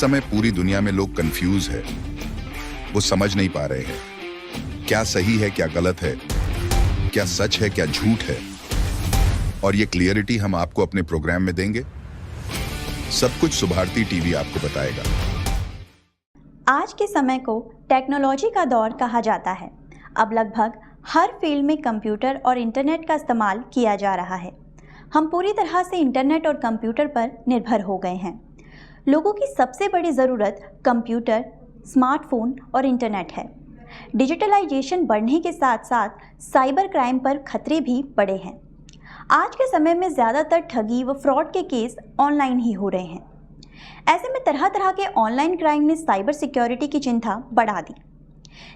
समय पूरी दुनिया में लोग कंफ्यूज है, वो समझ नहीं पा रहे हैं क्या सही है क्या गलत है, क्या सच है क्या झूठ है। और ये क्लियरिटी हम आपको अपने प्रोग्राम में देंगे। सब कुछ सुभारती टीवी आपको बताएगा। आज के समय को टेक्नोलॉजी का दौर कहा जाता है। अब लगभग हर फील्ड में कंप्यूटर और इंटरनेट का इस्तेमाल किया जा रहा है। हम पूरी तरह से इंटरनेट और कंप्यूटर पर निर्भर हो गए हैं। लोगों की सबसे बड़ी ज़रूरत कंप्यूटर, स्मार्टफोन और इंटरनेट है। डिजिटलाइजेशन बढ़ने के साथ साथ साइबर क्राइम पर खतरे भी बढ़े हैं। आज के समय में ज़्यादातर ठगी व फ्रॉड के केस ऑनलाइन ही हो रहे हैं। ऐसे में तरह तरह के ऑनलाइन क्राइम ने साइबर सिक्योरिटी की चिंता बढ़ा दी,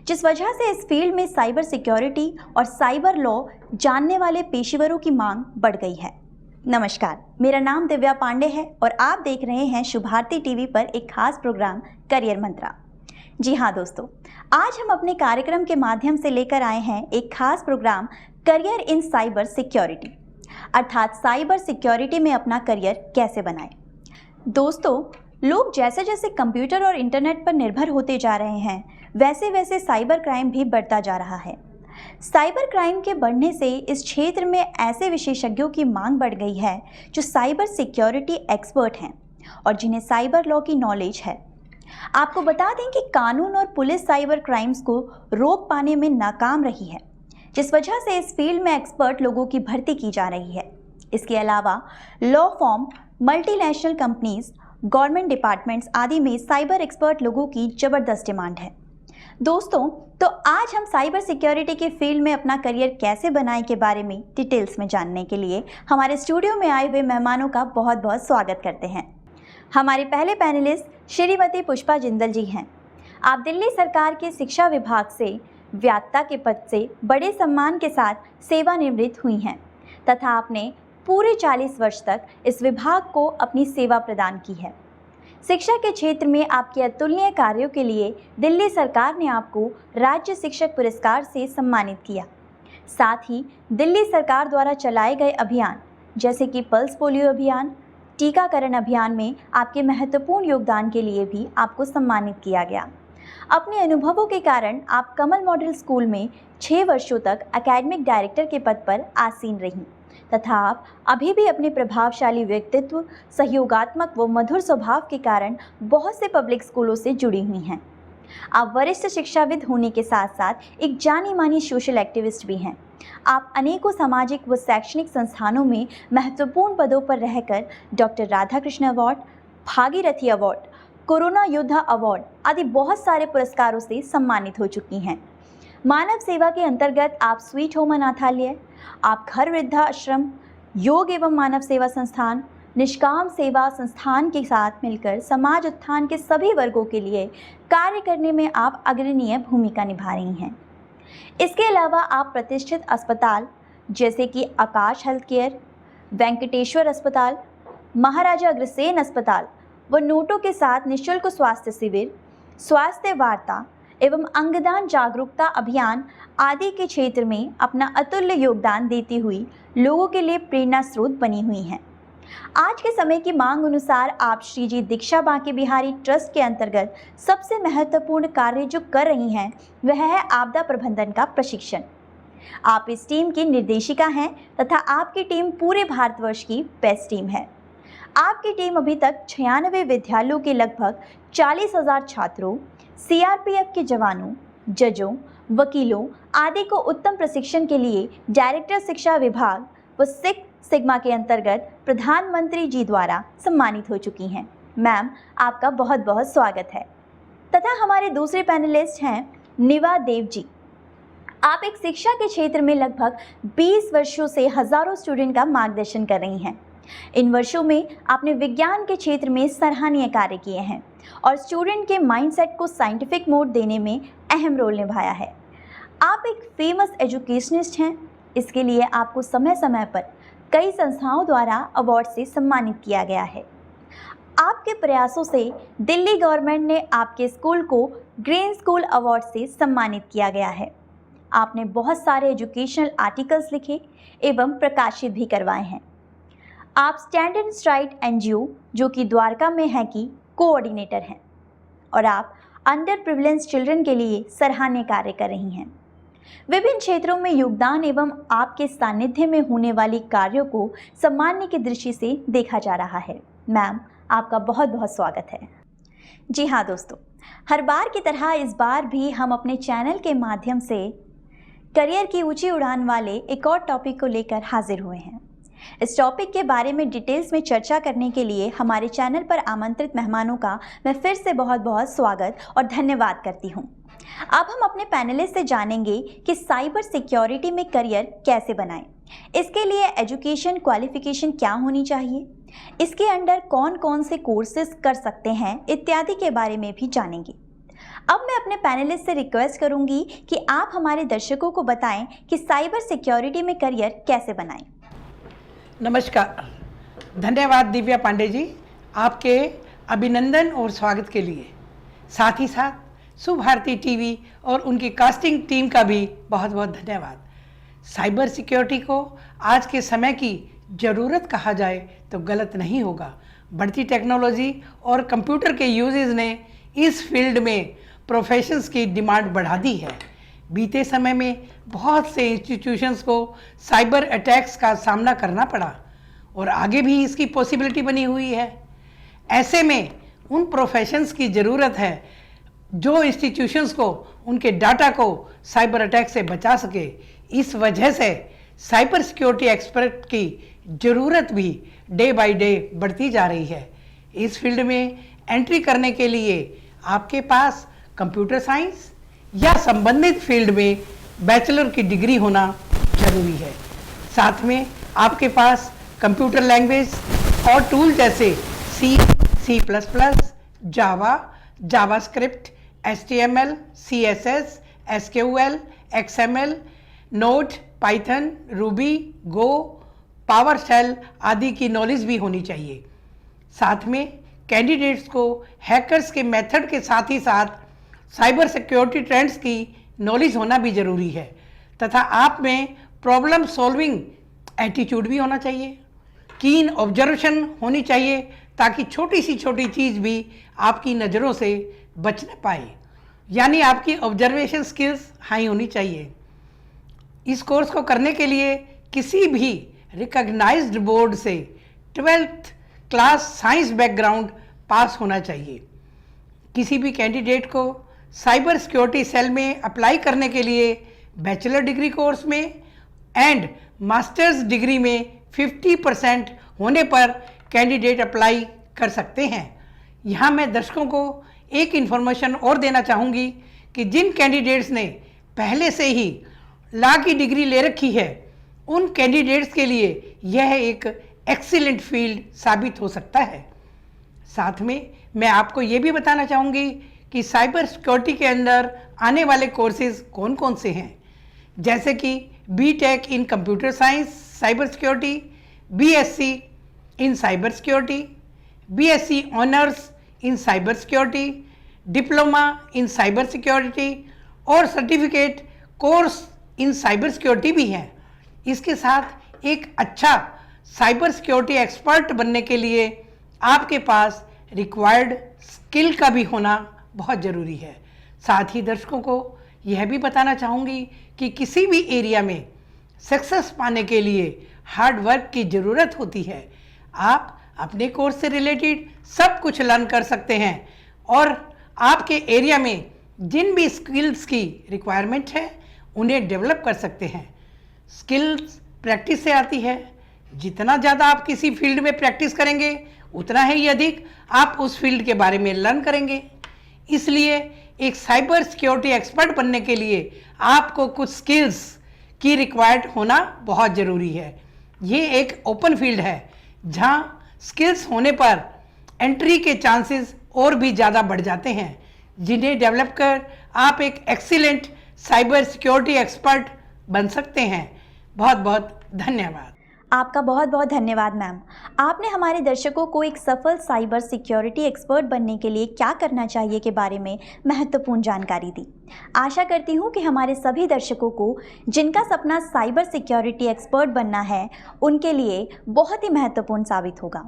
जिस वजह से इस फील्ड में साइबर सिक्योरिटी और साइबर लॉ जानने वाले पेशेवरों की मांग बढ़ गई है। नमस्कार, मेरा नाम दिव्या पांडे है और आप देख रहे हैं सुभारती टीवी पर एक खास प्रोग्राम करियर मंत्रा। जी हाँ दोस्तों, आज हम अपने कार्यक्रम के माध्यम से लेकर आए हैं एक खास programme career in cyber security, अर्थात साइबर सिक्योरिटी में अपना करियर कैसे बनाएं। दोस्तों, लोग जैसे जैसे कंप्यूटर और इंटरनेट पर निर्भर होते जा रहे हैं, वैसे वैसे साइबर क्राइम भी बढ़ता जा रहा है। साइबर क्राइम के बढ़ने से इस क्षेत्र में ऐसे विशेषज्ञों की मांग बढ़ गई है जो साइबर सिक्योरिटी एक्सपर्ट हैं और जिन्हें साइबर लॉ की नॉलेज है। आपको बता दें कि कानून और पुलिस साइबर क्राइम्स को रोक पाने में नाकाम रही है, जिस वजह से इस फील्ड में एक्सपर्ट लोगों की भर्ती की जा रही है। इसके अलावा law form, multinational companies, government departments आदि में साइबर एक्सपर्ट लोगों की जबरदस्त डिमांड है। दोस्तों, तो आज हम साइबर सिक्योरिटी के फील्ड में अपना करियर कैसे बनाएं के बारे में डिटेल्स में जानने के लिए हमारे स्टूडियो में आए हुए मेहमानों का बहुत बहुत स्वागत करते हैं। हमारे पहले पैनलिस्ट श्रीमती पुष्पा जिंदल जी हैं। आप दिल्ली सरकार के शिक्षा विभाग से व्याख्याता के पद से बड़े सम्मान के साथ सेवानिवृत्त हुई हैं तथा आपने पूरे 40 वर्ष तक इस विभाग को अपनी सेवा प्रदान की है। शिक्षा के क्षेत्र में आपके अतुलनीय कार्यों के लिए दिल्ली सरकार ने आपको राज्य शिक्षक पुरस्कार से सम्मानित किया। साथ ही दिल्ली सरकार द्वारा चलाए गए अभियान जैसे कि पल्स पोलियो अभियान, टीकाकरण अभियान में आपके महत्वपूर्ण योगदान के लिए भी आपको सम्मानित किया गया। अपने अनुभवों के कारण आप कमल मॉडल स्कूल में 6 वर्षों तक एकेडमिक डायरेक्टर के पद पर आसीन रहीं तथा आप अभी भी अपने प्रभावशाली व्यक्तित्व, सहयोगात्मक व मधुर स्वभाव के कारण बहुत से पब्लिक स्कूलों से जुड़ी हुई हैं। आप वरिष्ठ शिक्षाविद होने के साथ साथ एक जानी मानी सोशल एक्टिविस्ट भी हैं। आप अनेकों सामाजिक व शैक्षणिक संस्थानों में महत्वपूर्ण पदों पर रहकर doctor Radhakrishna award, Bhagirathi award, corona योद्धा अवार्ड आदि बहुत सारे पुरस्कारों से सम्मानित हो चुकी हैं। मानव सेवा के अंतर्गत आप स्वीट होम अनाथालय, आप घर वृद्धाश्रम, योग एवं मानव सेवा संस्थान, निष्काम सेवा संस्थान के साथ मिलकर समाज उत्थान के सभी वर्गों के लिए कार्य करने में आप अग्रणीय भूमिका निभा रही हैं। इसके अलावा आप प्रतिष्ठित अस्पताल जैसे कि आकाश हेल्थ केयर, वेंकटेश्वर अस्पताल, महाराजा अग्रसेन अस्पताल व नोटों के साथ निःशुल्क स्वास्थ्य शिविर, स्वास्थ्य वार्ता एवं अंगदान जागरूकता अभियान आदि के क्षेत्र में अपना अतुल्य योगदान देती हुई लोगों के लिए प्रेरणा स्रोत बनी हुई हैं। आज के समय की मांग अनुसार आप श्री जी दीक्षा बांके बिहारी ट्रस्ट के अंतर्गत सबसे महत्वपूर्ण कार्य जो कर रही हैं वह है आपदा प्रबंधन का प्रशिक्षण। आप इस टीम की निर्देशिका हैं तथा आपकी टीम पूरे भारतवर्ष की बेस्ट टीम है। आपकी टीम अभी तक 96 विद्यालयों के लगभग 40,000 छात्रों, सीआरपीएफ के जवानों, जजों, वकीलों आदि को उत्तम प्रशिक्षण के लिए डायरेक्टर शिक्षा विभाग व सिक्स सिग्मा के अंतर्गत प्रधानमंत्री जी द्वारा सम्मानित हो चुकी हैं। मैम, आपका बहुत बहुत स्वागत है। तथा हमारे दूसरे पैनलिस्ट हैं निवा देव जी। आप एक शिक्षा के क्षेत्र में लगभग 20 वर्षों से हजारों स्टूडेंट का मार्गदर्शन कर रही हैं। इन वर्षों में आपने विज्ञान के क्षेत्र में सराहनीय कार्य किए हैं और स्टूडेंट के माइंडसेट को साइंटिफिक मोड देने में अहम रोल निभाया है। आप एक फेमस एजुकेशनिस्ट हैं। इसके लिए आपको समय समय पर कई संस्थाओं द्वारा अवार्ड से सम्मानित किया गया है। आपके प्रयासों से दिल्ली गवर्नमेंट ने आपके स्कूल को ग्रीन स्कूल अवार्ड से सम्मानित किया गया है। आपने बहुत सारे एजुकेशनल आर्टिकल्स लिखे एवं प्रकाशित भी करवाए हैं। आप स्टैंड एंड स्ट्राइड एनजीओ जो कि द्वारका में है कि कोऑर्डिनेटर हैं और आप अंडर प्रिविलेज्ड चिल्ड्रन के लिए सराहनीय कार्य कर रही हैं। विभिन्न क्षेत्रों में योगदान एवं आपके सानिध्य में होने वाली कार्यों को सम्मानने की दृष्टि से देखा जा रहा है। मैम, आपका बहुत बहुत स्वागत है। जी हाँ दोस्तों, हर बार की तरह इस बार भी हम अपने चैनल के माध्यम से करियर की ऊंची उड़ान वाले एक और टॉपिक को लेकर हाजिर हुए हैं। इस टॉपिक के बारे में डिटेल्स में चर्चा करने के लिए हमारे चैनल पर आमंत्रित मेहमानों का मैं फिर से बहुत बहुत स्वागत और धन्यवाद करती हूं। अब हम अपने पैनलिस्ट से जानेंगे कि साइबर सिक्योरिटी में करियर कैसे बनाएं। इसके लिए एजुकेशन क्वालिफिकेशन क्या होनी चाहिए, इसके अंडर कौन कौन से कोर्सेज कर सकते हैं इत्यादि के बारे में भी जानेंगे। अब मैं अपने पैनलिस्ट से रिक्वेस्ट करूंगी कि आप हमारे दर्शकों को बताएं कि साइबर सिक्योरिटी में करियर कैसे बनाएं। नमस्कार, धन्यवाद दिव्या पांडे जी, आपके अभिनंदन और स्वागत के लिए। साथ ही साथ सुभारती टीवी और उनकी कास्टिंग टीम का भी बहुत बहुत धन्यवाद। साइबर सिक्योरिटी को आज के समय की ज़रूरत कहा जाए तो गलत नहीं होगा। बढ़ती टेक्नोलॉजी और कंप्यूटर के यूजेस ने इस फील्ड में प्रोफेशंस की डिमांड बढ़ा दी है। बीते समय में बहुत से इंस्टीट्यूशंस को साइबर अटैक्स का सामना करना पड़ा और आगे भी इसकी पॉसिबिलिटी बनी हुई है। ऐसे में उन प्रोफेशंस की ज़रूरत है जो इंस्टीट्यूशंस को उनके डाटा को साइबर अटैक से बचा सके। इस वजह से साइबर सिक्योरिटी एक्सपर्ट की ज़रूरत भी डे बाय डे बढ़ती जा रही है। इस फील्ड में एंट्री करने के लिए आपके पास कंप्यूटर साइंस या संबंधित फील्ड में बैचलर की डिग्री होना जरूरी है। साथ में आपके पास कंप्यूटर लैंग्वेज और टूल जैसे C, C++, Java, JavaScript, HTML, CSS, SQL, XML, Node, Python, Ruby, Go, PowerShell आदि की नॉलेज भी होनी चाहिए। साथ में कैंडिडेट्स को हैकर्स के मेथड के साथ ही साथ साइबर सिक्योरिटी ट्रेंड्स की नॉलेज होना भी ज़रूरी है तथा आप में प्रॉब्लम सॉल्विंग एटीट्यूड भी होना चाहिए। कीन ऑब्जर्वेशन होनी चाहिए ताकि छोटी सी छोटी चीज़ भी आपकी नज़रों से बच न पाए, यानी आपकी ऑब्जर्वेशन स्किल्स हाई होनी चाहिए। इस कोर्स को करने के लिए किसी भी रिकॉग्नाइज्ड बोर्ड से 12th क्लास साइंस बैकग्राउंड पास होना चाहिए। किसी भी कैंडिडेट को साइबर सिक्योरिटी सेल में अप्लाई करने के लिए बैचलर डिग्री कोर्स में एंड मास्टर्स डिग्री में 50% होने पर कैंडिडेट अप्लाई कर सकते हैं। यहाँ मैं दर्शकों को एक इन्फॉर्मेशन और देना चाहूँगी कि जिन कैंडिडेट्स ने पहले से ही लॉ की डिग्री ले रखी है उन कैंडिडेट्स के लिए यह एक एक्सीलेंट फील्ड साबित हो सकता है। साथ में मैं आपको ये भी बताना चाहूँगी कि साइबर सिक्योरिटी के अंदर आने वाले कोर्सेज कौन कौन से हैं, जैसे कि BTech in computer science cyber security, BSc in cyber security, BSc honours in cyber security, diploma in cyber security और certificate course in cyber security भी हैं। इसके साथ एक अच्छा साइबर सिक्योरिटी एक्सपर्ट बनने के लिए आपके पास रिक्वायर्ड स्किल का भी होना बहुत ज़रूरी है। साथ ही दर्शकों को यह भी बताना चाहूँगी कि किसी भी एरिया में सक्सेस पाने के लिए हार्ड वर्क की ज़रूरत होती है। आप अपने कोर्स से रिलेटेड सब कुछ लर्न कर सकते हैं और आपके एरिया में जिन भी स्किल्स की रिक्वायरमेंट है उन्हें डेवलप कर सकते हैं। स्किल्स प्रैक्टिस से आती है। जितना ज़्यादा आप किसी फील्ड में प्रैक्टिस करेंगे उतना ही अधिक आप उस फील्ड के बारे में लर्न करेंगे। इसलिए एक साइबर सिक्योरिटी एक्सपर्ट बनने के लिए आपको कुछ स्किल्स की रिक्वायर्ड होना बहुत ज़रूरी है। ये एक ओपन फील्ड है जहाँ स्किल्स होने पर एंट्री के चांसेस और भी ज़्यादा बढ़ जाते हैं, जिन्हें डेवलप कर आप एक एक्सीलेंट साइबर सिक्योरिटी एक्सपर्ट बन सकते हैं। बहुत बहुत धन्यवाद। आपका बहुत बहुत धन्यवाद मैम। आपने हमारे दर्शकों को एक सफल साइबर सिक्योरिटी एक्सपर्ट बनने के लिए क्या करना चाहिए के बारे में महत्वपूर्ण जानकारी दी। आशा करती हूँ कि हमारे सभी दर्शकों को जिनका सपना साइबर सिक्योरिटी एक्सपर्ट बनना है उनके लिए बहुत ही महत्वपूर्ण साबित होगा।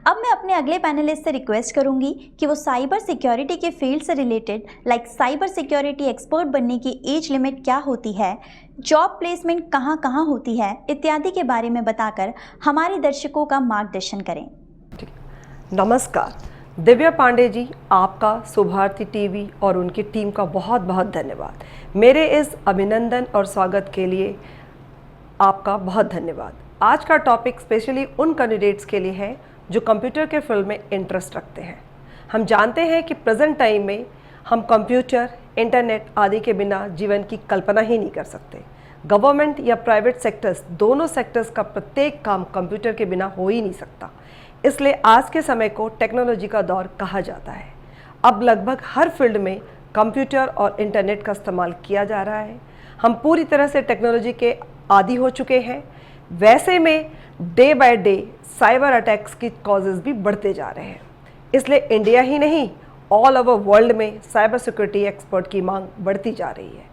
अब मैं अपने अगले पैनलिस्ट से रिक्वेस्ट करूंगी कि वो साइबर सिक्योरिटी के फील्ड से related like cyber security expert बनने की एज लिमिट क्या होती है, जॉब प्लेसमेंट कहाँ कहाँ होती है इत्यादि के बारे में बताकर हमारे दर्शकों का मार्गदर्शन करें। नमस्कार, दिव्या पांडे जी, आपका सुभारती टीवी और उनकी टीम का बहुत बहुत धन्यवाद। मेरे इस अभिनंदन और स्वागत के लिए आपका बहुत धन्यवाद। आज का टॉपिक स्पेशली उन कैंडिडेट्स के लिए है जो कंप्यूटर के फील्ड में इंटरेस्ट रखते हैं। हम जानते हैं कि प्रेजेंट टाइम में हम कंप्यूटर, इंटरनेट आदि के बिना जीवन की कल्पना ही नहीं कर सकते। गवर्नमेंट या प्राइवेट सेक्टर्स, दोनों सेक्टर्स का प्रत्येक काम कंप्यूटर के बिना हो ही नहीं सकता। इसलिए आज के समय को टेक्नोलॉजी का दौर कहा जाता है। अब लगभग हर फील्ड में कंप्यूटर और इंटरनेट का इस्तेमाल किया जा रहा है। हम पूरी तरह से टेक्नोलॉजी के आदी हो चुके हैं। वैसे में day by day cyber attacks की कॉजेज़ भी बढ़ते जा रहे हैं। इसलिए इंडिया ही नहीं, ऑल ओवर वर्ल्ड में साइबर सिक्योरिटी एक्सपर्ट की मांग बढ़ती जा रही है।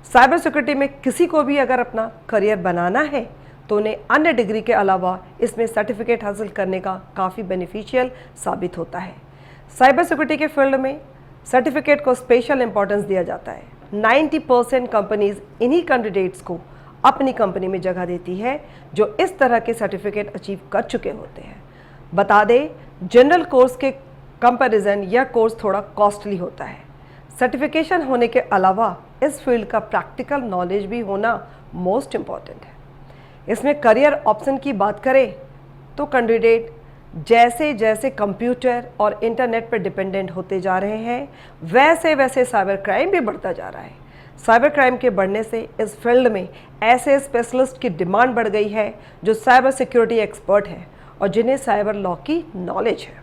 साइबर सिक्योरिटी में किसी को भी अगर अपना करियर बनाना है तो उन्हें अन्य डिग्री के अलावा इसमें सर्टिफिकेट हासिल करने का काफ़ी बेनिफिशियल साबित होता है। साइबर सिक्योरिटी के फील्ड में सर्टिफिकेट को स्पेशल इंपॉर्टेंस दिया जाता है। 90% कंपनीज इन्हीं कैंडिडेट्स को अपनी कंपनी में जगह देती है जो इस तरह के सर्टिफिकेट अचीव कर चुके होते हैं। बता दें, जनरल कोर्स के कंपैरिजन यह कोर्स थोड़ा कॉस्टली होता है। सर्टिफिकेशन होने के अलावा इस फील्ड का प्रैक्टिकल नॉलेज भी होना मोस्ट इम्पॉर्टेंट है। इसमें करियर ऑप्शन की बात करें तो कैंडिडेट जैसे जैसे कंप्यूटर और इंटरनेट पर डिपेंडेंट होते जा रहे हैं, वैसे वैसे साइबर क्राइम भी बढ़ता जा रहा है। साइबर क्राइम के बढ़ने से इस फील्ड में ऐसे स्पेशलिस्ट की डिमांड बढ़ गई है जो साइबर सिक्योरिटी एक्सपर्ट हैं और जिन्हें साइबर लॉ की नॉलेज है।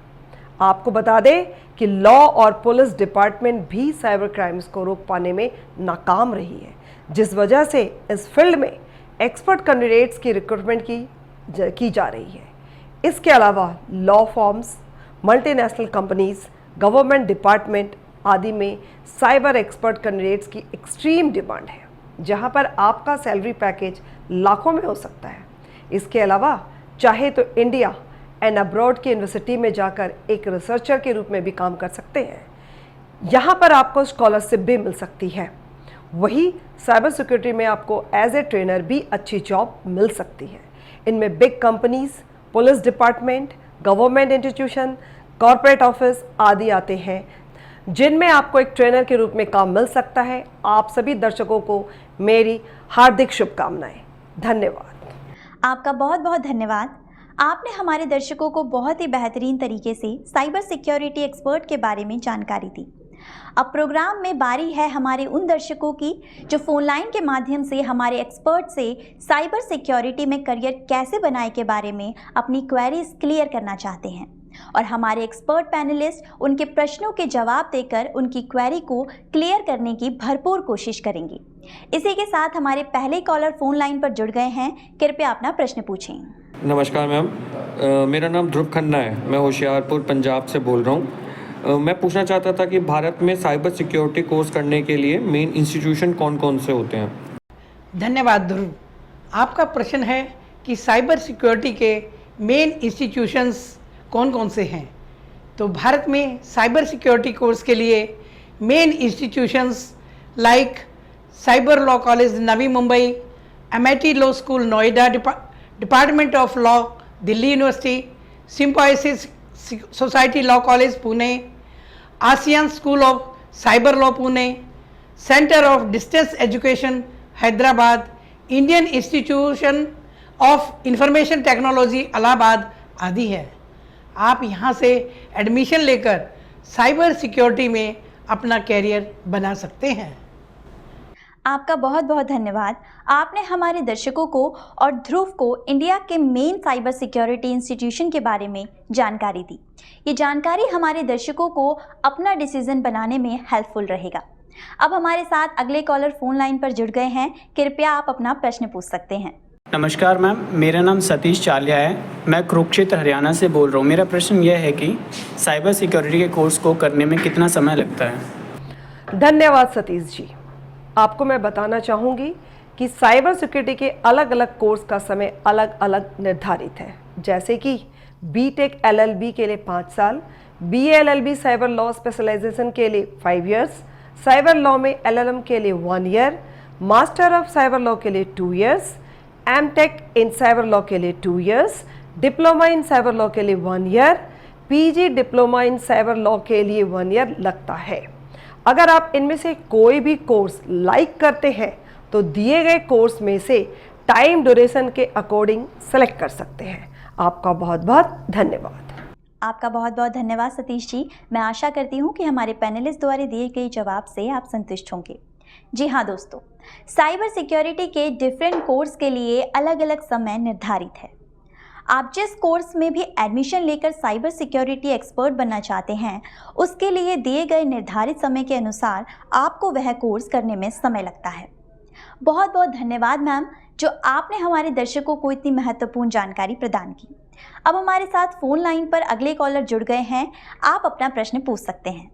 आपको बता दें कि लॉ और पुलिस डिपार्टमेंट भी साइबर क्राइम्स को रोक पाने में नाकाम रही है, जिस वजह से इस फील्ड में एक्सपर्ट कैंडिडेट्स की रिक्रूटमेंट की जा रही है। इसके अलावा law forms, multinational companies, government department आदि में साइबर एक्सपर्ट कैंडिडेट्स की एक्सट्रीम डिमांड है, जहां पर आपका सैलरी पैकेज लाखों में हो सकता है। इसके अलावा चाहे तो इंडिया एंड अब्रॉड की यूनिवर्सिटी में जाकर एक रिसर्चर के रूप में भी काम कर सकते हैं। यहाँ पर आपको स्कॉलरशिप भी मिल सकती है। वही साइबर सिक्योरिटी में आपको एज ए ट्रेनर भी अच्छी जॉब मिल सकती है। इनमें big companies, police department, government institution, corporate office आदि आते हैं, जिनमें आपको एक ट्रेनर के रूप में काम मिल सकता है। आप सभी दर्शकों को मेरी हार्दिक शुभकामनाएं। धन्यवाद। आपका बहुत बहुत धन्यवाद। आपने हमारे दर्शकों को बहुत ही बेहतरीन तरीके से साइबर सिक्योरिटी एक्सपर्ट के बारे में जानकारी दी। अब प्रोग्राम में बारी है हमारे उन दर्शकों की जो फोन लाइन के माध्यम से हमारे एक्सपर्ट से साइबर सिक्योरिटी में करियर कैसे बनाए के बारे में अपनी क्वेरीज क्लियर करना चाहते हैं, और हमारे एक्सपर्ट पैनलिस्ट उनके प्रश्नों के जवाब देकर उनकी क्वेरी को क्लियर करने की भरपूर कोशिश करेंगे। इसी के साथ हमारे पहले कॉलर फोन लाइन पर जुड़ गए हैं। कृपया अपना प्रश्न पूछें। नमस्कार मैम, मेरा नाम ध्रुव खन्ना है। मैं होशियारपुर पंजाब से बोल रहा हूँ। मैं पूछना चाहता था कि भारत में साइबर सिक्योरिटी कोर्स करने के लिए मेन इंस्टीट्यूशन कौन कौन से होते हैं? धन्यवाद ध्रुव। आपका प्रश्न है कि साइबर सिक्योरिटी के मेन इंस्टीट्यूशंस कौन कौन से हैं। तो भारत में साइबर सिक्योरिटी कोर्स के लिए main institutions like cyber law college Navi Mumbai, MIT law school Noida, department of law Delhi university, symbiosis society law college Pune, ASEAN school of cyber law Pune, centre of distance education Hyderabad, Indian institution of information technology Allahabad आदि है। आप यहाँ से admission लेकर cyber security में अपना career बना सकते हैं। आपका बहुत बहुत धन्यवाद। आपने हमारे दर्शकों को और ध्रुव को इंडिया के मेन साइबर सिक्योरिटी इंस्टीट्यूशन के बारे में जानकारी दी। ये जानकारी हमारे दर्शकों को अपना डिसीजन बनाने में हेल्पफुल रहेगा। अब हमारे साथ अगले कॉलर फोन लाइन पर जुड़ गए हैं। कृपया आप अपना प्रश्न पूछ सकते हैं। नमस्कार मैम, मेरा नाम सतीश चालिया है। मैं कुरुक्षेत्र हरियाणा से बोल रहा हूँ। मेरा प्रश्न यह है कि साइबर सिक्योरिटी के कोर्स को करने में कितना समय लगता है? धन्यवाद सतीश जी। आपको मैं बताना चाहूँगी कि साइबर सिक्योरिटी के अलग अलग कोर्स का समय अलग अलग निर्धारित है। जैसे कि बीटेक LLB के लिए 5 साल, BA LLB cyber law specialisation के लिए 5 इयर्स, साइबर लॉ में LLM के लिए 1 year, master of cyber law के लिए 2 years, MTech in cyber law के लिए 2 years, diploma in cyber law के लिए 1 year, PG diploma in cyber law के लिए 1 ईयर लगता है। अगर आप इनमें से कोई भी कोर्स लाइक करते हैं तो दिए गए कोर्स में से टाइम ड्यूरेशन के अकॉर्डिंग सेलेक्ट कर सकते हैं। आपका बहुत बहुत धन्यवाद। आपका बहुत बहुत धन्यवाद सतीश जी। मैं आशा करती हूँ कि हमारे पैनलिस्ट द्वारा दिए गए जवाब से आप संतुष्ट होंगे। जी हाँ दोस्तों, साइबर सिक्योरिटी के डिफरेंट कोर्स के लिए अलग अलग समय निर्धारित है। आप जिस कोर्स में भी एडमिशन लेकर साइबर सिक्योरिटी एक्सपर्ट बनना चाहते हैं, उसके लिए दिए गए निर्धारित समय के अनुसार आपको वह कोर्स करने में समय लगता है। बहुत बहुत धन्यवाद मैम, जो आपने हमारे दर्शकों को इतनी महत्वपूर्ण जानकारी प्रदान की। अब हमारे साथ फोन लाइन पर अगले कॉलर जुड़ गए हैं, आप अपना प्रश्न पूछ सकते हैं।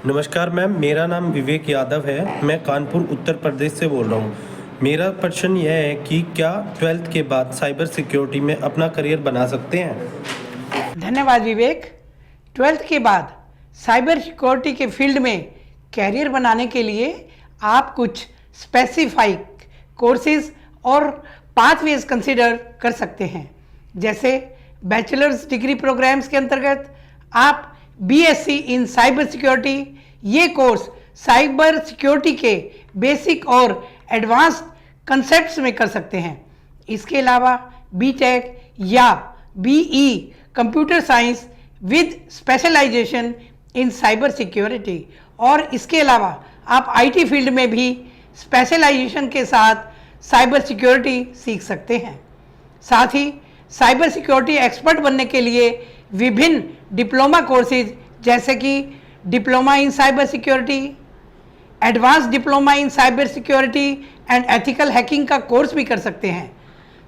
नमस्कार मैम, मेरा नाम विवेक यादव है। मैं कानपुर उत्तर प्रदेश से बोल रहा हूँ। मेरा प्रश्न यह है कि क्या 12th के बाद साइबर सिक्योरिटी में अपना करियर बना सकते हैं? धन्यवाद विवेक। 12th के बाद साइबर सिक्योरिटी के फील्ड में कैरियर बनाने के लिए आप कुछ स्पेसिफाइक कोर्सेज और पाथवेज कंसिडर कर सकते हैं। जैसे बैचलर्स डिग्री प्रोग्राम्स के अंतर्गत आप BSc इन साइबर सिक्योरिटी, ये कोर्स साइबर सिक्योरिटी के बेसिक और एडवांस्ड कंसेप्ट्स में कर सकते हैं। इसके अलावा बीटेक या BE computer science with specialisation in cyber security, और इसके अलावा आप IT फील्ड में भी स्पेशलाइजेशन के साथ साइबर सिक्योरिटी सीख सकते हैं। साथ ही साइबर सिक्योरिटी एक्सपर्ट बनने के लिए विभिन्न डिप्लोमा कोर्सेज जैसे कि diploma in cyber security, advance diploma in cyber security and ethical hacking का कोर्स भी कर सकते हैं।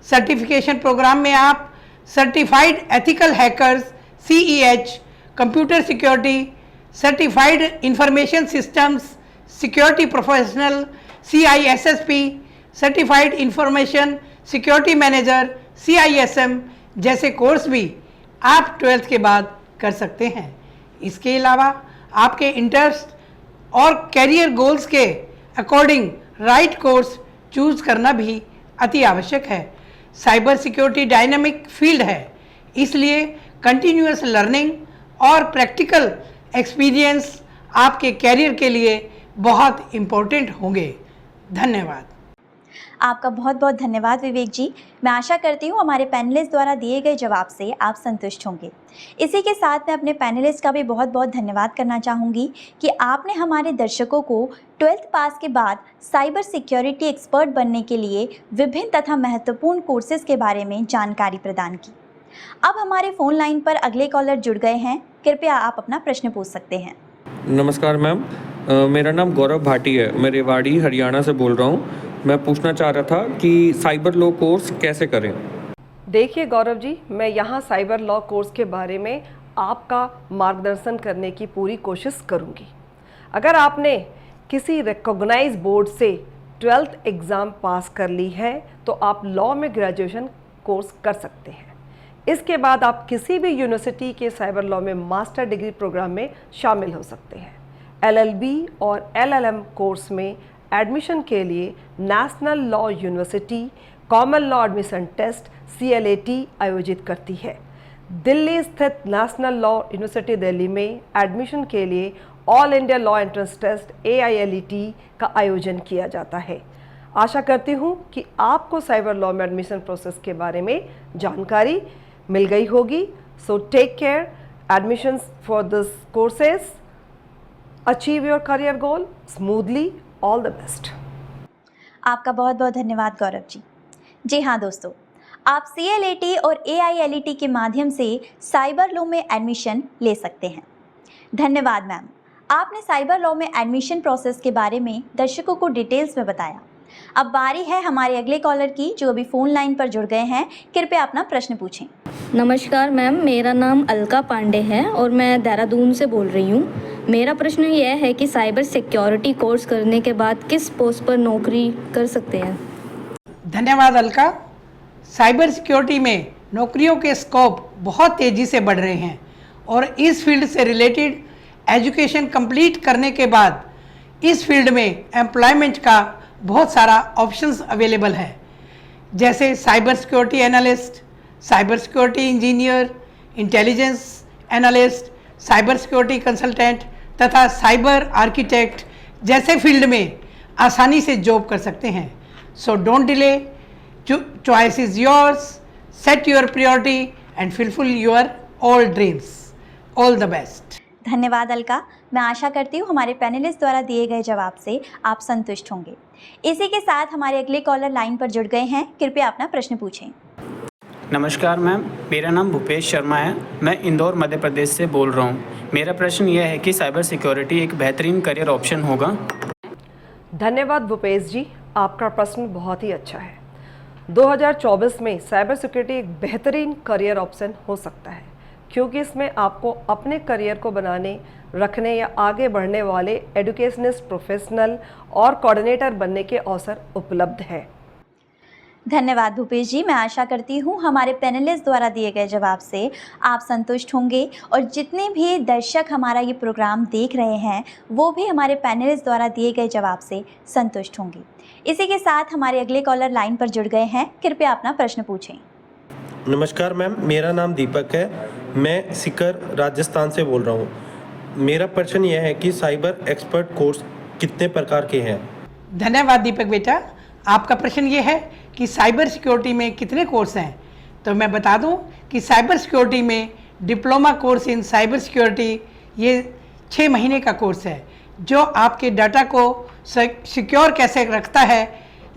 सर्टिफिकेशन प्रोग्राम में आप certified ethical hackers CEH, computer security, certified information systems security professional CISSP, certified information security manager CISM जैसे course भी आप 12th के बाद कर सकते हैं। इसके अलावा आपके इंटरेस्ट और कैरियर गोल्स के अकॉर्डिंग राइट कोर्स चूज करना भी अति आवश्यक है। साइबर सिक्योरिटी डायनामिक फील्ड है, इसलिए कंटिन्यूअस लर्निंग और प्रैक्टिकल एक्सपीरियंस आपके कैरियर के लिए बहुत इम्पोर्टेंट होंगे। धन्यवाद। आपका बहुत बहुत धन्यवाद विवेक जी। मैं आशा करती हूँ हमारे पैनलिस्ट द्वारा दिए गए जवाब से आप संतुष्ट होंगे। इसी के साथ मैं अपने पैनलिस्ट का भी बहुत बहुत धन्यवाद करना चाहूँगी कि आपने हमारे दर्शकों को 12th पास के बाद साइबर सिक्योरिटी एक्सपर्ट बनने के लिए विभिन्न तथा महत्वपूर्ण कोर्सेज के बारे में जानकारी प्रदान की। अब हमारे फ़ोन लाइन पर अगले कॉलर जुड़ गए हैं, कृपया आप अपना प्रश्न पूछ सकते हैं। नमस्कार मैम, मेरा नाम गौरव भाटी है। मैं रेवाड़ी हरियाणा से बोल रहा हूँ। मैं पूछना चाह रहा था कि साइबर लॉ कोर्स कैसे करें? देखिए गौरव जी, मैं यहाँ साइबर लॉ कोर्स के बारे में आपका मार्गदर्शन करने की पूरी कोशिश करूँगी। अगर आपने किसी रिकॉग्नाइज बोर्ड से 12th एग्ज़ाम पास कर ली है तो आप लॉ में ग्रेजुएशन कोर्स कर सकते हैं। इसके बाद आप किसी भी यूनिवर्सिटी के साइबर लॉ में मास्टर डिग्री प्रोग्राम में शामिल हो सकते हैं। LLB और LLM कोर्स में एडमिशन के लिए national law university common law admission test CLAT आयोजित करती है। दिल्ली स्थित नेशनल लॉ यूनिवर्सिटी दिल्ली में एडमिशन के लिए all India law entrance test AILET का आयोजन किया जाता है। आशा करती हूँ कि आपको साइबर लॉ में एडमिशन प्रोसेस के बारे में जानकारी मिल गई होगी। So take care, admissions for this courses, achieve your career goal smoothly, all the best. आपका बहुत बहुत धन्यवाद गौरव जी। जी हाँ दोस्तों, आप CLAT और AILET के माध्यम से साइबर लॉ में एडमिशन ले सकते हैं। धन्यवाद मैम, आपने साइबर लॉ में एडमिशन प्रोसेस के बारे में दर्शकों को डिटेल्स में बताया। अब बारी है हमारे अगले कॉलर की, जो अभी फ़ोन लाइन पर जुड़ गए हैं। कृपया अपना प्रश्न पूछें। नमस्कार मैम, मेरा नाम अलका पांडे है और मैं देहरादून से बोल रही हूँ। मेरा प्रश्न यह है कि साइबर सिक्योरिटी कोर्स करने के बाद किस पोस्ट पर नौकरी कर सकते हैं? धन्यवाद अलका। साइबर सिक्योरिटी में नौकरियों के स्कोप बहुत तेज़ी से बढ़ रहे हैं और इस फील्ड से रिलेटेड एजुकेशन कंप्लीट करने के बाद इस फील्ड में एम्प्लॉयमेंट का बहुत सारा ऑप्शंस अवेलेबल है, जैसे cyber security analyst, cyber security engineer, intelligence analyst, cyber security consultant तथा साइबर आर्किटेक्ट जैसे फील्ड में आसानी से जॉब कर सकते हैं। So don't delay, choice is yours, set your priority and fulfil your all dreams. All the best. धन्यवाद अलका। मैं आशा करती हूँ हमारे पैनलिस्ट द्वारा दिए गए जवाब से आप संतुष्ट होंगे। इसी के साथ हमारे अगले कॉलर लाइन पर जुड़ गए हैं, कृपया अपना प्रश्न पूछें। नमस्कार मैम, मेरा नाम भूपेश शर्मा है। मैं इंदौर मध्य प्रदेश से बोल रहा हूँ। मेरा प्रश्न यह है कि साइबर सिक्योरिटी एक बेहतरीन करियर ऑप्शन होगा? धन्यवाद भूपेश जी, आपका प्रश्न बहुत ही अच्छा है। 2024 में साइबर सिक्योरिटी एक बेहतरीन करियर ऑप्शन हो सकता है, क्योंकि इसमें आपको अपने करियर को बनाने, रखने या आगे बढ़ने वाले एजुकेशनिस्ट, प्रोफेशनल और कोऑर्डिनेटर बनने के अवसर उपलब्ध है। धन्यवाद भूपेश जी। मैं आशा करती हूँ हमारे पैनलिस्ट द्वारा दिए गए जवाब से आप संतुष्ट होंगे और जितने भी दर्शक हमारा ये प्रोग्राम देख रहे हैं वो भी हमारे पैनलिस्ट द्वारा दिए गए जवाब से संतुष्ट होंगे। इसी के साथ हमारे अगले कॉलर लाइन पर जुड़ गए हैं, कृपया अपना प्रश्न पूछें। नमस्कार मैम, मेरा नाम दीपक है। मैं सीकर राजस्थान से बोल रहा हूँ। मेरा प्रश्न यह है कि साइबर एक्सपर्ट कोर्स कितने प्रकार के हैं? धन्यवाद दीपक बेटा। आपका प्रश्न ये है कि साइबर सिक्योरिटी में कितने कोर्स हैं। तो मैं बता दूं कि साइबर सिक्योरिटी में diploma course in cyber security ये 6 महीने का कोर्स है, जो आपके डाटा को सिक्योर कैसे रखता है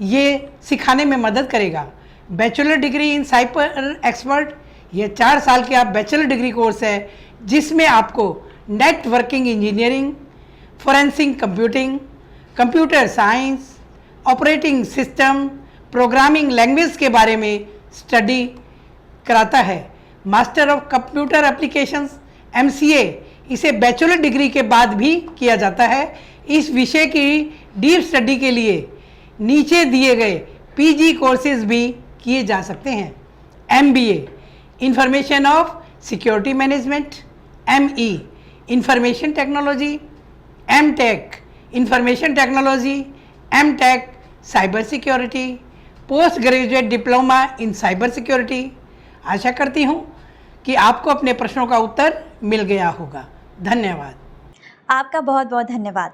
ये सिखाने में मदद करेगा। Bachelor degree in cyber expert ये 4 साल के आप बैचलर डिग्री कोर्स है, जिसमें आपको networking engineering, forensic computing, computer science, operating system, programming language के बारे में स्टडी कराता है। Master of computer applications MCA इसे बैचलर डिग्री के बाद भी किया जाता है। इस विषय की डीप स्टडी के लिए नीचे दिए गए PG कोर्सेज भी किए जा सकते हैं। MBA information of security management, ME information technology, MTech information technology, MTech cyber security, post graduate diploma in cyber security. आशा करती हूँ कि आपको अपने प्रश्नों का उत्तर मिल गया होगा। धन्यवाद। आपका बहुत बहुत धन्यवाद।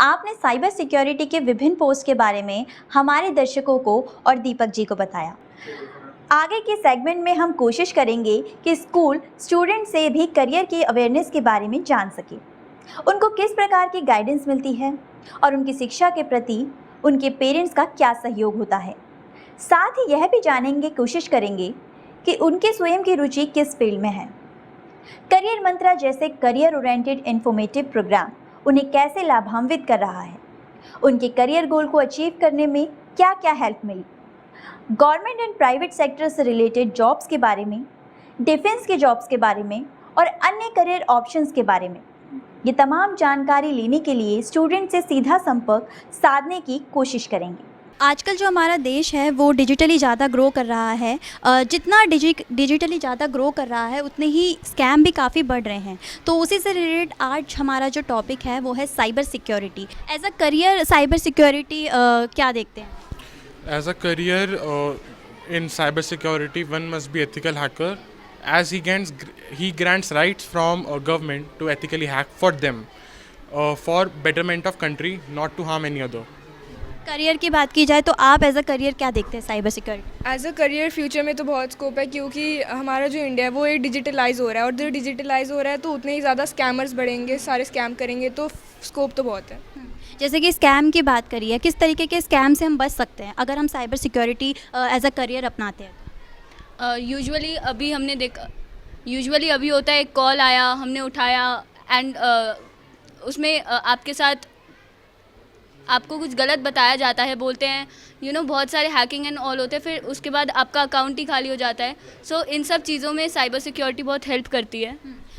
आपने साइबर सिक्योरिटी के विभिन्न पोस्ट के बारे में हमारे दर्शकों को और दीपक जी को बताया। आगे के सेगमेंट में हम कोशिश करेंगे कि स्कूल स्टूडेंट से भी करियर की अवेयरनेस के बारे में जान सके, उनको किस प्रकार की गाइडेंस मिलती है और उनकी शिक्षा के प्रति उनके पेरेंट्स का क्या सहयोग होता है। साथ ही यह भी जानेंगे, कोशिश करेंगे कि उनके स्वयं की रुचि किस फील्ड में है। करियर मंत्रा जैसे करियर ओरिएंटेड इन्फॉर्मेटिव प्रोग्राम उन्हें कैसे लाभान्वित कर रहा है, उनके करियर गोल को अचीव करने में क्या क्या हेल्प मिली, गवर्नमेंट एंड प्राइवेट सेक्टर से रिलेटेड जॉब्स के बारे में, डिफेंस के जॉब्स के बारे में और अन्य करियर ऑप्शंस के बारे में। ये तमाम जानकारी लेने के लिए स्टूडेंट से सीधा संपर्क साधने की कोशिश करेंगे। आजकल जो हमारा देश है वो डिजिटली ज़्यादा ग्रो कर रहा है। जितना डिजिटली ज़्यादा ग्रो कर रहा है उतने ही स्कैम भी काफ़ी बढ़ रहे हैं। तो उसी से रिलेटेड आज हमारा जो टॉपिक है वो है cyber security. As a career cyber security क्या देखते हैं? As a career in cybersecurity, one must be ethical hacker, as he grants rights from government to ethically hack for them, for betterment of country, not to harm any other. Career की बात की जाए तो आप as a career क्या देखते हैं cyber security? As a career future में तो बहुत स्कोप है, क्योंकि हमारा जो इंडिया है वो ये डिजिटलाइज हो रहा है, और जो डिजिटलाइज हो रहा है तो उतने ही ज़्यादा स्कैमर्स बढ़ेंगे, सारे स्कैम करेंगे, तो स्कोप तो बहुत है। जैसे कि स्कैम की बात करी है, किस तरीके के स्कैम से हम बच सकते हैं अगर हम cyber security as a career अपनाते हैं? यूजुअली अभी होता है, एक कॉल आया, हमने उठाया एंड उसमें आपके साथ आपको कुछ गलत बताया जाता है, बोलते हैं बहुत सारे हैकिंग एंड ऑल होते हैं, फिर उसके बाद आपका अकाउंट ही खाली हो जाता है। सो इन सब चीज़ों में साइबर सिक्योरिटी बहुत हेल्प करती है।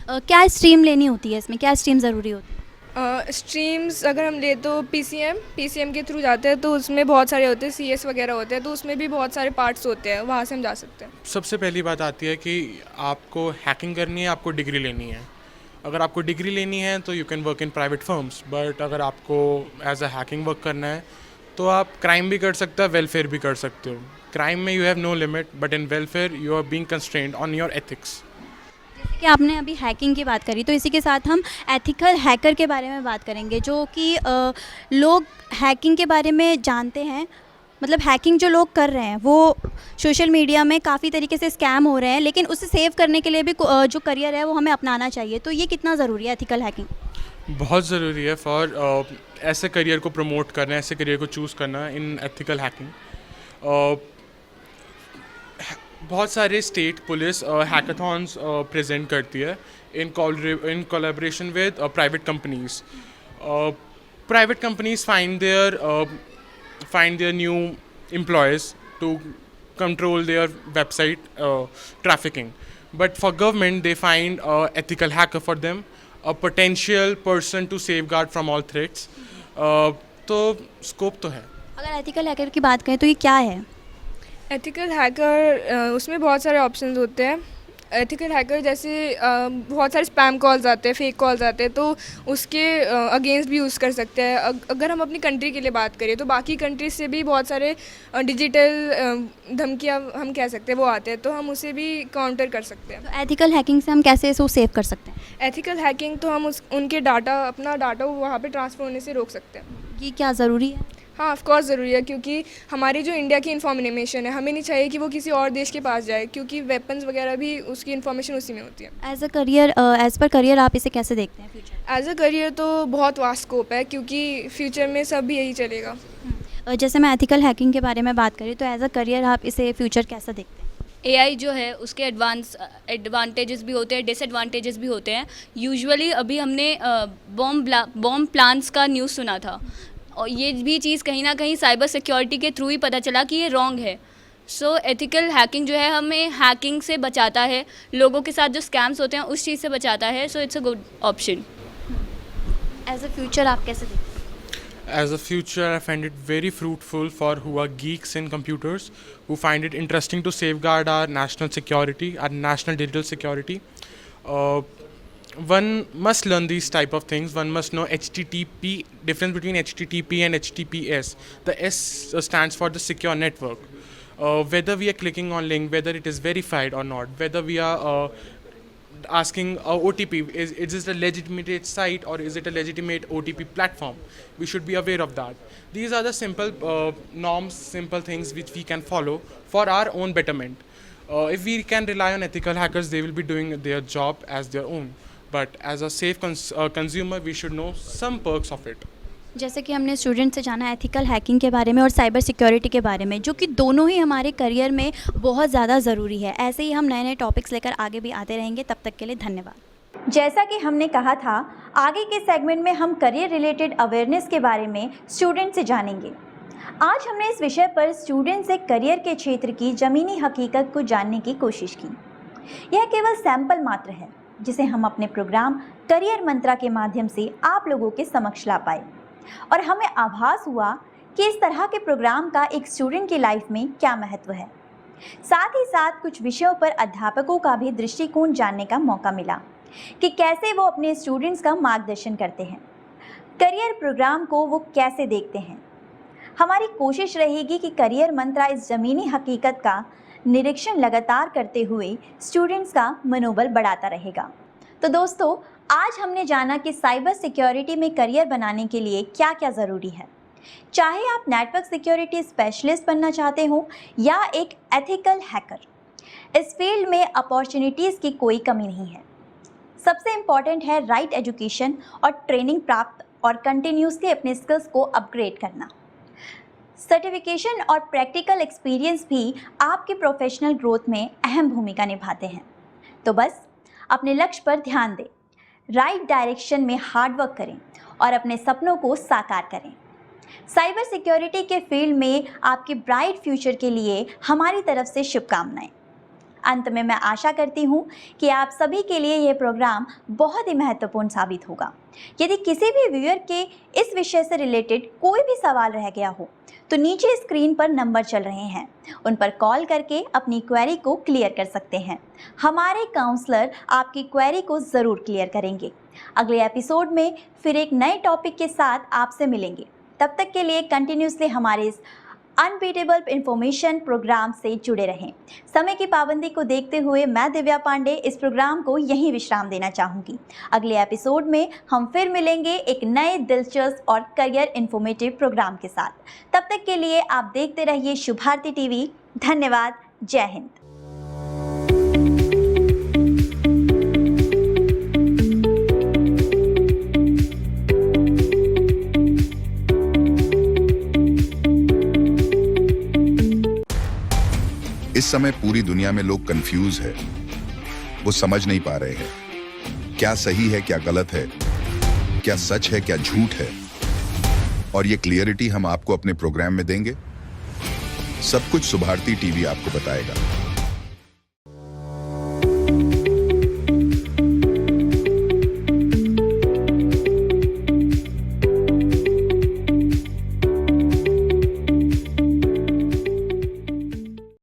क्या स्ट्रीम लेनी होती है इसमें, क्या स्ट्रीम ज़रूरी होती है? स्ट्रीम्स अगर हम ले तो पीसीएम के थ्रू जाते हैं तो उसमें बहुत सारे होते हैं, सीएस वगैरह होते हैं, तो उसमें भी बहुत सारे पार्ट्स होते हैं, वहाँ से हम जा सकते हैं। सबसे पहली बात आती है कि आपको हैकिंग करनी है, आपको डिग्री लेनी है। अगर आपको डिग्री लेनी है तो you can work in private firms, but अगर आपको एज अ हैकिंग वर्क करना है तो आप क्राइम भी कर सकते हो, वेलफेयर भी कर सकते हो। क्राइम में you have no limit, but in welfare you are being constrained on your ethics. जैसे कि आपने अभी हैकिंग की बात करी, तो इसी के साथ हम एथिकल हैकर के बारे में बात करेंगे, जो कि लोग हैकिंग के बारे में जानते हैं, मतलब हैकिंग जो लोग कर रहे हैं वो सोशल मीडिया में काफ़ी तरीके से स्कैम हो रहे हैं, लेकिन उसे सेव करने के लिए भी जो करियर है वो हमें अपनाना चाहिए। तो ये कितना ज़रूरी है एथिकल हैकिंग? बहुत ज़रूरी है फॉर ऐसे करियर को प्रमोट करना, ऐसे करियर को चूज़ करना इन एथिकल हैकिंग। बहुत सारे स्टेट पुलिस हैकाथॉन्स प्रेजेंट करती है in collaboration with private companies. Private companies find their new employees to control their website trafficking, but for government they find ethical hacker for them, a potential person to safeguard from all threats. तो scope तो है। अगर ethical hacker की बात करें तो ये क्या है? एथिकल हैकर उसमें बहुत सारे ऑप्शंस होते हैं। एथिकल हैकर जैसे बहुत सारे स्पैम कॉल्स आते हैं, फेक कॉल्स आते हैं, तो उसके अगेंस्ट भी यूज़ कर सकते हैं। अगर हम अपनी कंट्री के लिए बात करें तो बाकी कंट्रीज से भी बहुत सारे डिजिटल धमकियाँ हम कह सकते हैं वो आते हैं, तो हम उसे भी काउंटर कर सकते हैं। तो एथिकल हैकिंग से हम कैसे इसको सेव कर सकते हैं? एथिकल हैकिंग तो हम उनके अपना डाटा वहाँ पे ट्रांसफ़र होने से रोक सकते हैं। ये क्या ज़रूरी है? हाँ, ऑफ कोर्स ज़रूरी है, क्योंकि हमारी जो इंडिया की इन्फॉर्मेशन है, हमें नहीं चाहिए कि वो किसी और देश के पास जाए, क्योंकि वेपन्स वगैरह भी उसकी इन्फॉर्मेशन उसी में होती है। एज पर करियर आप इसे कैसे देखते हैं फ्यूचर? एज अ करियर तो बहुत वास्ट स्कोप है, क्योंकि फ्यूचर में सब भी यही चलेगा। जैसे मैं एथिकल हैकिंग के बारे में बात करी, तो एज अ करियर आप इसे फ्यूचर कैसा देखते हैं? एआई जो है उसके एडवांटेजेस भी होते हैं, डिसएडवांटेजेस भी होते हैं। यूजुअली अभी हमने बॉम्ब प्लान्स का न्यूज़ सुना था, और ये भी चीज़ कहीं ना कहीं साइबर सिक्योरिटी के थ्रू ही पता चला कि ये रॉन्ग है। सो एथिकल हैकिंग जो है हमें हैकिंग से बचाता है, लोगों के साथ जो स्कैम्स होते हैं उस चीज़ से बचाता है। So it's a good option. As a future आप कैसे देखते हैं? As a future, I find it very fruitful for who are geeks in computers, who find it interesting to safeguard our national security, our national digital security. One must learn these type of things. One must know HTTP, difference between HTTP and HTTPS. The S stands for the secure network. Whether we are clicking on link, whether it is verified or not, whether we are asking OTP, is it a legitimate site or is it a legitimate OTP platform? We should be aware of that. These are the simple norms, simple things which we can follow for our own betterment. If we can rely on ethical hackers, they will be doing their job as their own. But as a safe consumer, we should know some perks of it. जैसे कि हमने student से जाना ethical hacking के बारे में और cyber security के बारे में, जो कि दोनों ही हमारे करियर में बहुत ज़्यादा ज़रूरी है। ऐसे ही हम नए नए टॉपिक्स लेकर आगे भी आते रहेंगे। तब तक के लिए धन्यवाद। जैसा कि हमने कहा था, आगे के सेगमेंट में हम करियर रिलेटेड अवेयरनेस के बारे में स्टूडेंट से जानेंगे। आज हमने इस विषय पर स्टूडेंट से करियर के क्षेत्र की ज़मीनी हकीकत को जानने की कोशिश की। यह केवल सैंपल मात्र है जिसे हम अपने प्रोग्राम करियर मंत्रा के माध्यम से आप लोगों के समक्ष ला पाए, और हमें आभास हुआ कि इस तरह के प्रोग्राम का एक स्टूडेंट की लाइफ में क्या महत्व है। साथ ही साथ कुछ विषयों पर अध्यापकों का भी दृष्टिकोण जानने का मौका मिला कि कैसे वो अपने स्टूडेंट्स का मार्गदर्शन करते हैं, करियर प्रोग्राम को वो कैसे देखते हैं। हमारी कोशिश रहेगी कि करियर मंत्रा इस ज़मीनी हकीकत का निरीक्षण लगातार करते हुए स्टूडेंट्स का मनोबल बढ़ाता रहेगा। तो दोस्तों, आज हमने जाना कि साइबर सिक्योरिटी में करियर बनाने के लिए क्या क्या ज़रूरी है। चाहे आप नेटवर्क सिक्योरिटी स्पेशलिस्ट बनना चाहते हो या एक एथिकल हैकर, इस फील्ड में अपॉर्चुनिटीज़ की कोई कमी नहीं है। सबसे इम्पॉर्टेंट है राइट एजुकेशन और ट्रेनिंग प्राप्त और कंटिन्यूसली अपने स्किल्स को अपग्रेड करना। सर्टिफिकेशन और प्रैक्टिकल एक्सपीरियंस भी आपके प्रोफेशनल ग्रोथ में अहम भूमिका निभाते हैं। तो बस अपने लक्ष्य पर ध्यान दें, राइट डायरेक्शन में हार्डवर्क करें और अपने सपनों को साकार करें। साइबर सिक्योरिटी के फील्ड में आपके ब्राइट फ्यूचर के लिए हमारी तरफ से शुभकामनाएं। अंत में मैं आशा करती हूँ कि आप सभी के लिए ये प्रोग्राम बहुत ही महत्वपूर्ण साबित होगा। यदि किसी भी व्यूअर के इस विषय से रिलेटेड कोई भी सवाल रह गया हो तो नीचे स्क्रीन पर नंबर चल रहे हैं, उन पर कॉल करके अपनी क्वेरी को क्लियर कर सकते हैं। हमारे काउंसलर आपकी क्वेरी को ज़रूर क्लियर करेंगे। अगले एपिसोड में फिर एक नए टॉपिक के साथ आपसे मिलेंगे। तब तक के लिए कंटिन्यूसली हमारे इस अनबीटेबल इंफॉर्मेशन प्रोग्राम से जुड़े रहें। समय की पाबंदी को देखते हुए मैं दिव्या पांडे इस प्रोग्राम को यहीं विश्राम देना चाहूँगी। अगले एपिसोड में हम फिर मिलेंगे एक नए दिलचस्प और करियर इन्फॉर्मेटिव प्रोग्राम के साथ। तब तक के लिए आप देखते रहिए शुभ भारती टीवी। धन्यवाद। जय हिंद। इस समय पूरी दुनिया में लोग कंफ्यूज है, वो समझ नहीं पा रहे हैं क्या सही है क्या गलत है, क्या सच है क्या झूठ है। और ये क्लियरिटी हम आपको अपने प्रोग्राम में देंगे। सब कुछ सुभारती टीवी आपको बताएगा।